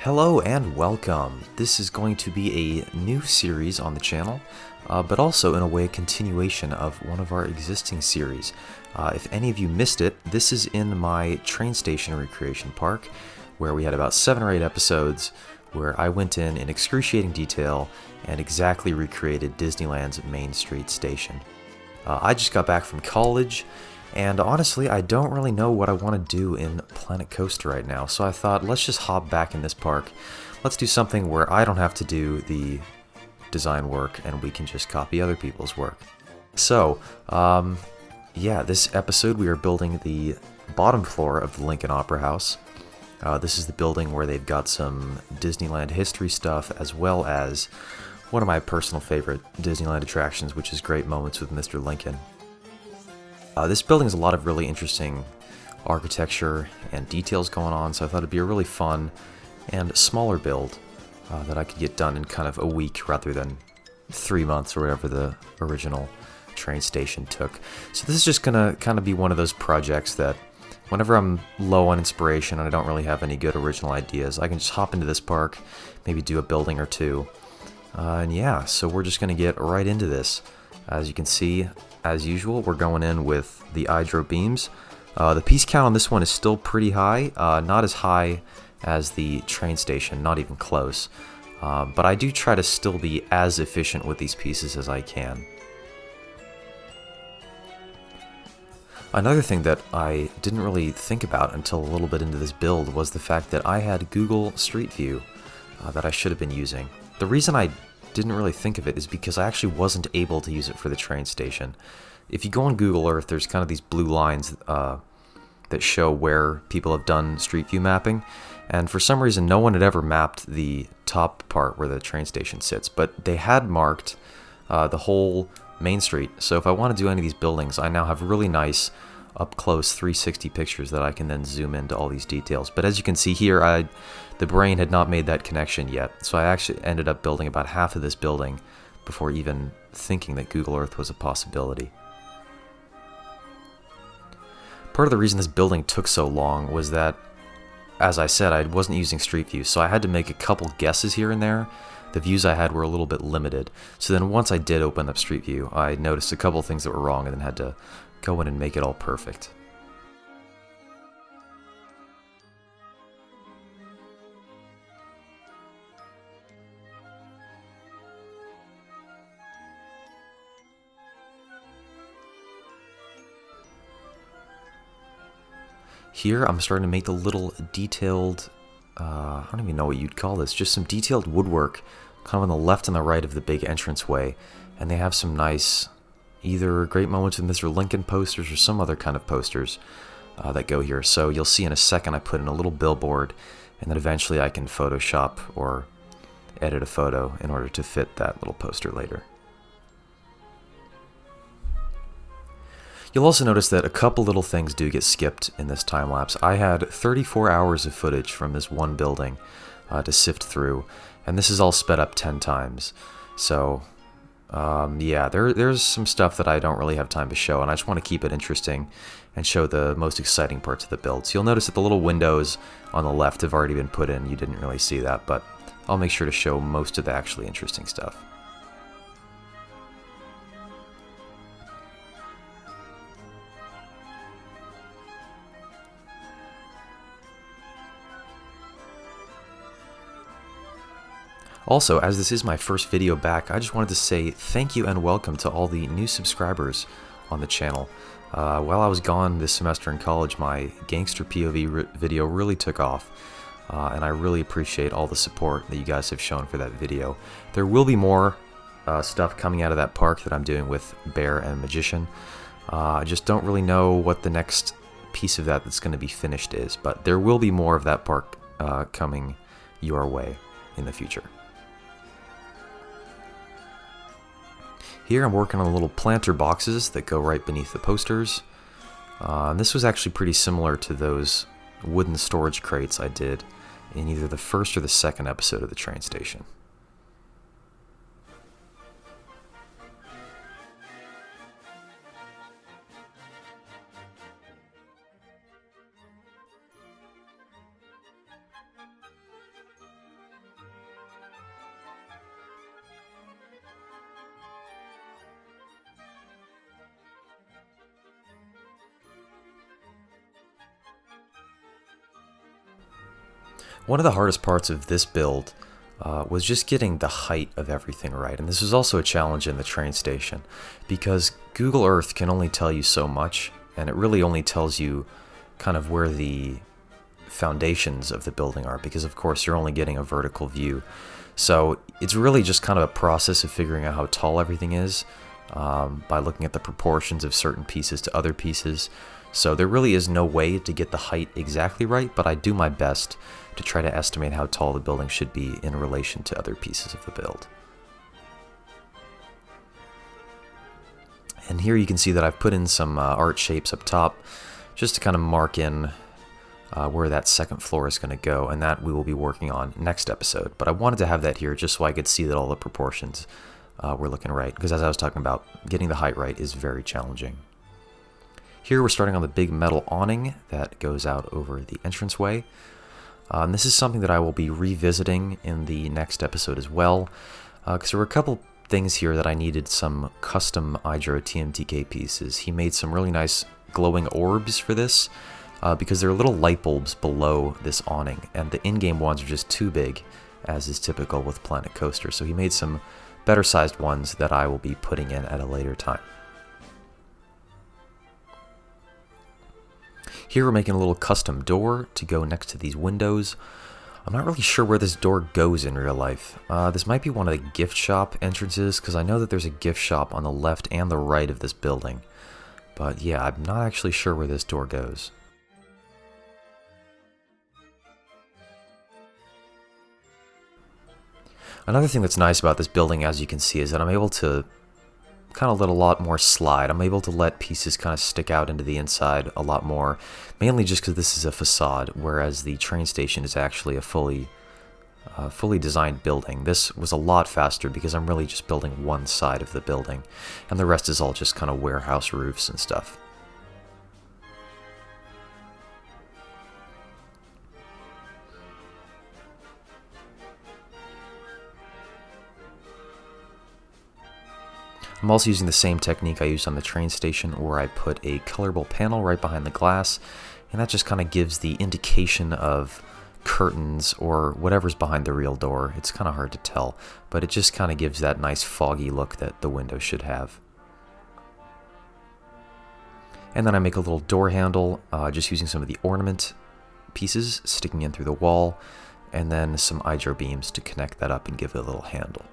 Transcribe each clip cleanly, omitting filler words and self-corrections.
Hello and welcome. This is going to be a new series on the channel, but also in a way a continuation of one of our existing series. If any of you missed it, this is in my train station recreation park, where we had about 7 or 8 episodes where I went in excruciating detail and exactly recreated Disneyland's Main Street station. I just got back from college, and honestly, I don't really know what I want to do in Planet Coaster right now, so I thought, let's just hop back in this park. Let's do something where I don't have to do the design work, and we can just copy other people's work. So, yeah, this episode we are building the bottom floor of the Lincoln Opera House. This is the building where they've got some Disneyland history stuff, as well as one of my personal favorite Disneyland attractions, which is Great Moments with Mr. Lincoln. This building has a lot of really interesting architecture and details going on, so I thought it'd be a really fun and smaller build that I could get done in kind of a week rather than 3 months or whatever the original train station took. So this is just gonna kind of be one of those projects that whenever I'm low on inspiration and I don't really have any good original ideas, I can just hop into this park, maybe do a building or two. And yeah, so we're just gonna get right into this. As you can see, as usual, we're going in with the hydro beams. The piece count on this one is still pretty high, not as high as the train station, not even close. But I do try to still be as efficient with these pieces as I can. Another thing that I didn't really think about until a little bit into this build was the fact that I had Google Street View that I should have been using. The reason I didn't really think of it is because I actually wasn't able to use it for the train station. If you go on Google Earth, there's kind of these blue lines that show where people have done Street View mapping, and for some reason no one had ever mapped the top part where the train station sits, but they had marked the whole Main Street. So if I want to do any of these buildings, I now have really nice up-close 360 pictures that I can then zoom into all these details. But as you can see here, the brain had not made that connection yet, so I actually ended up building about half of this building before even thinking that Google Earth was a possibility. Part of the reason this building took so long was that, as I said, I wasn't using Street View, so I had to make a couple guesses here and there. The views I had were a little bit limited, so then once I did open up Street View, I noticed a couple things that were wrong and then had to go in and make it all perfect. Here I'm starting to make the little detailed, I don't even know what you'd call this, just some detailed woodwork kind of on the left and the right of the big entranceway, and they have some nice either Great Moments with Mr. Lincoln posters or some other kind of posters that go here. So you'll see in a second I put in a little billboard, and then eventually I can Photoshop or edit a photo in order to fit that little poster later. You'll also notice that a couple little things do get skipped in this time lapse. I had 34 hours of footage from this one building to sift through, and this is all sped up 10 times. So yeah, there's some stuff that I don't really have time to show, and I just want to keep it interesting and show the most exciting parts of the build. So you'll notice that the little windows on the left have already been put in. You didn't really see that, but I'll make sure to show most of the actually interesting stuff. Also, as this is my first video back, I just wanted to say thank you and welcome to all the new subscribers on the channel. While I was gone this semester in college, my Gangster POV video really took off, and I really appreciate all the support that you guys have shown for that video. There will be more stuff coming out of that park that I'm doing with Bear and Magician. I just don't really know what the next piece of that that's going to be finished is, but there will be more of that park coming your way in the future. Here I'm working on the little planter boxes that go right beneath the posters. And this was actually pretty similar to those wooden storage crates I did in either the first or the second episode of the train station. One of the hardest parts of this build was just getting the height of everything right. And this was also a challenge in the train station because Google Earth can only tell you so much, and it really only tells you kind of where the foundations of the building are, because of course you're only getting a vertical view. So it's really just kind of a process of figuring out how tall everything is by looking at the proportions of certain pieces to other pieces. So there really is no way to get the height exactly right, but I do my best to try to estimate how tall the building should be in relation to other pieces of the build. And here you can see that I've put in some art shapes up top just to kind of mark in where that second floor is going to go, and that we will be working on next episode. But I wanted to have that here just so I could see that all the proportions were looking right, because as I was talking about, getting the height right is very challenging. Here we're starting on the big metal awning that goes out over the entranceway. And this is something that I will be revisiting in the next episode as well, because there were a couple things here that I needed some custom Hydro TMTK pieces. He made some really nice glowing orbs for this, because there are little light bulbs below this awning, and the in-game ones are just too big, as is typical with Planet Coaster. So he made some better sized ones that I will be putting in at a later time. Here we're making a little custom door to go next to these windows. I'm not really sure where this door goes in real life. This might be one of the gift shop entrances, because I know that there's a gift shop on the left and the right of this building. But yeah, I'm not actually sure where this door goes. Another thing that's nice about this building, as you can see, is that I'm able to kind of let a lot more slide. I'm able to let pieces kind of stick out into the inside a lot more, mainly just because this is a facade, whereas the train station is actually a fully designed building. This was a lot faster because I'm really just building one side of the building, and the rest is all just kind of warehouse roofs and stuff. I'm also using the same technique I used on the train station, where I put a colorable panel right behind the glass, and that just kind of gives the indication of curtains or whatever's behind the real door. It's kind of hard to tell, but it just kind of gives that nice foggy look that the window should have. And then I make a little door handle, just using some of the ornament pieces sticking in through the wall, and then some hydro beams to connect that up and give it a little handle.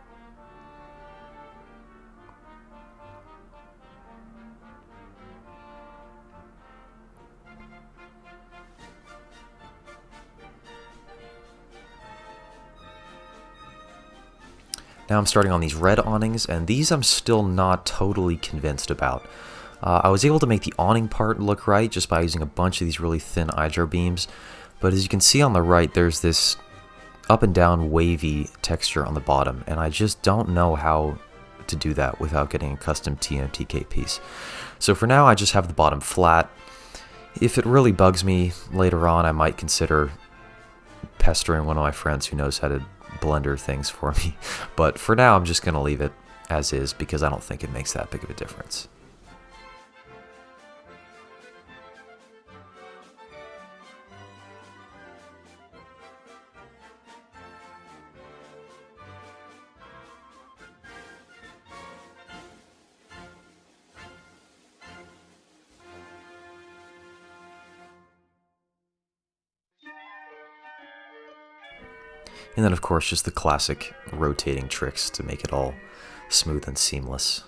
Now I'm starting on these red awnings, and these I'm still not totally convinced about. I was able to make the awning part look right just by using a bunch of these really thin hydro beams, but as you can see on the right, there's this up and down wavy texture on the bottom, and I just don't know how to do that without getting a custom TMTK piece. So for now, I just have the bottom flat. If it really bugs me later on, I might consider pestering one of my friends who knows how to blender things for me, but for now I'm just going to leave it as is because I don't think it makes that big of a difference. And then of course just the classic rotating tricks to make it all smooth and seamless.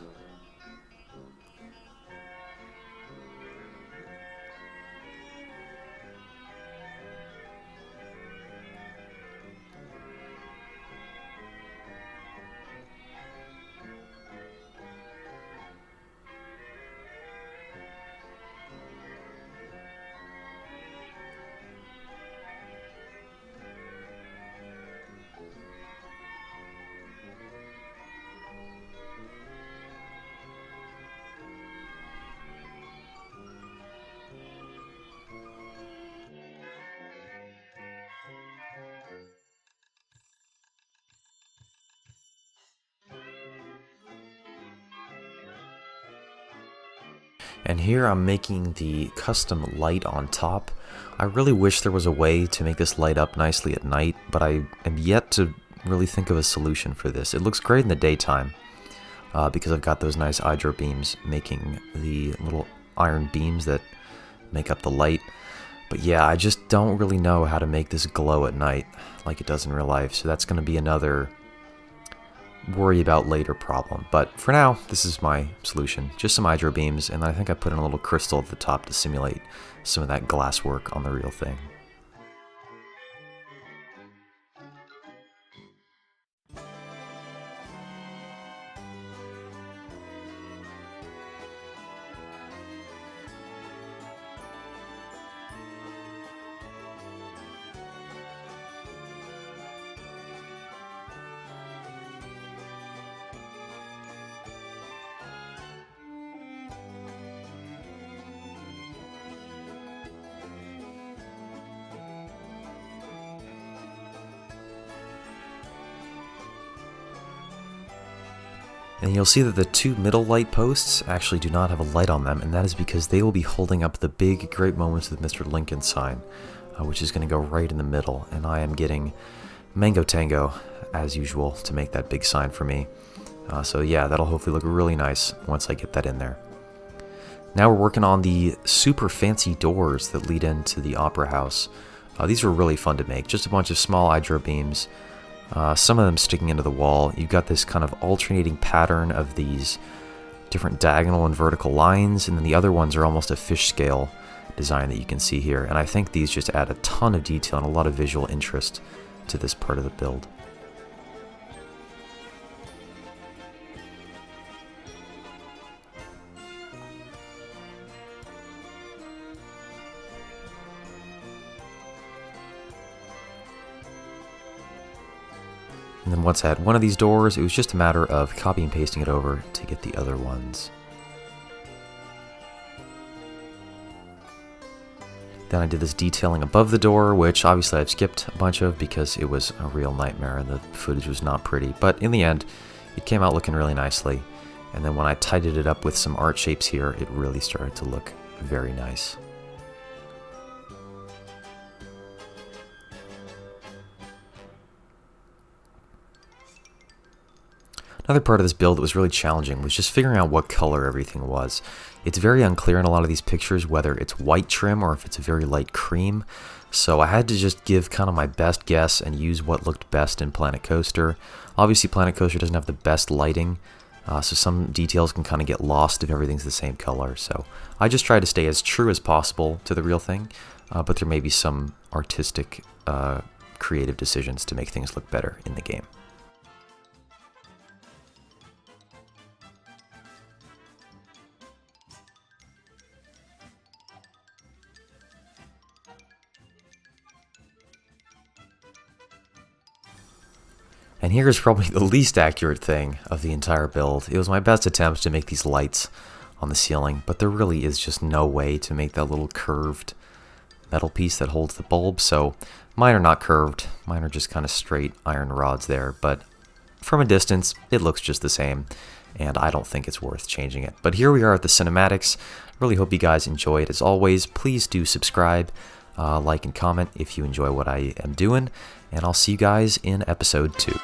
And here I'm making the custom light on top. I really wish there was a way to make this light up nicely at night, but I am yet to really think of a solution for this. It looks great in the daytime because I've got those nice hydro beams making the little iron beams that make up the light. But yeah, I just don't really know how to make this glow at night like it does in real life, so that's going to be another worry about later problem. But for now, this is my solution. Just some hydro beams, and I think I put in a little crystal at the top to simulate some of that glass work on the real thing. And you'll see that the two middle light posts actually do not have a light on them, and that is because they will be holding up the big Great Moments with Mr. Lincoln sign, which is going to go right in the middle, and I am getting Mango Tango, as usual, to make that big sign for me. So yeah, that'll hopefully look really nice once I get that in there. Now we're working on the super fancy doors that lead into the Opera House. These were really fun to make, just a bunch of small hydro beams. Some of them sticking into the wall. You've got this kind of alternating pattern of these different diagonal and vertical lines, and then the other ones are almost a fish scale design that you can see here. And I think these just add a ton of detail and a lot of visual interest to this part of the build. And then once I had one of these doors, it was just a matter of copy and pasting it over to get the other ones. Then I did this detailing above the door, which obviously I've skipped a bunch of because it was a real nightmare and the footage was not pretty. But in the end, it came out looking really nicely. And then when I tidied it up with some art shapes here, it really started to look very nice. Another part of this build that was really challenging was just figuring out what color everything was. It's very unclear in a lot of these pictures whether it's white trim or if it's a very light cream, so I had to just give kind of my best guess and use what looked best in Planet Coaster. Obviously Planet Coaster doesn't have the best lighting, so some details can kind of get lost if everything's the same color, so I just tried to stay as true as possible to the real thing, but there may be some artistic, creative decisions to make things look better in the game. And here's probably the least accurate thing of the entire build. It was my best attempt to make these lights on the ceiling, but there really is just no way to make that little curved metal piece that holds the bulb, so mine are not curved, mine are just kind of straight iron rods there, but from a distance, it looks just the same, and I don't think it's worth changing it. But here we are at the cinematics. Really hope you guys enjoy it. As always, please do subscribe, like and comment if you enjoy what I am doing, and I'll see you guys in episode 2.